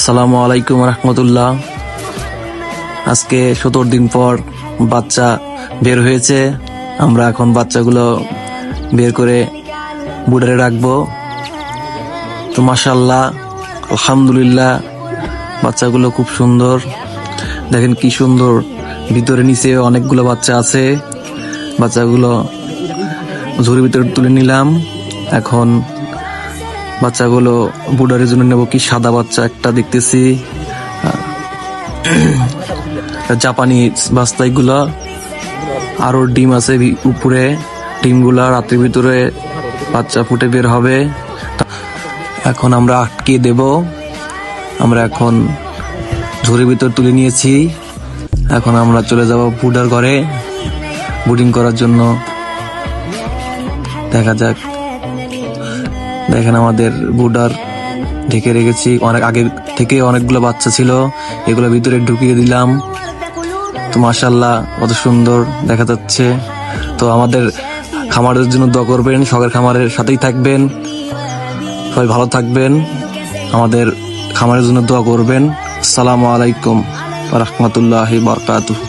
আসসালামু আলাইকুম রহমতুল্লাহ। আজকে 17 দিন পর বাচ্চা বের হয়েছে। আমরা এখন বাচ্চাগুলো বের করে বুডারে রাখবো। তো মাশাআল্লাহ, আলহামদুলিল্লাহ, বাচ্চাগুলো খুব সুন্দর। দেখেন কি সুন্দর, ভিতরে নিচে অনেকগুলো বাচ্চা আছে। বাচ্চাগুলো ঝুড়ির ভিতরে তুলে নিলাম। এখন বাচ্চাগুলো বুডারের জন্য নেব। কি সাদা বাচ্চা একটা দেখতেছি, জাপানি বাচ্চা এগুলা। আরো ডিম আছে উপরে, ডিমগুলা রাতের ভিতরে বাচ্চা ফুটে বের হবে। এখন আমরা আটকে দেব। আমরা এখন ঝুড়ির ভিতর তুলে নিয়েছি। এখন আমরা চলে যাব বুডার ঘরে বুডিং করার জন্য। দেখা যাক। দেখেন আমাদের বুডার ঢেকে রেখেছি। অনেক আগে থেকে অনেকগুলো বাচ্চা ছিল, এগুলো ভিতরে ঢুকিয়ে দিলাম। তো মাশাআল্লাহ, কত সুন্দর দেখা যাচ্ছে। তো আমাদের খামারের জন্য দোয়া করবেন, শখের খামারের সাথেই থাকবেন, সবাই ভালো থাকবেন। আমাদের খামারের জন্য দোয়া করবেন। আসসালামু আলাইকুম ওয়া রাহমাতুল্লাহি ওয়া বারাকাতুহু।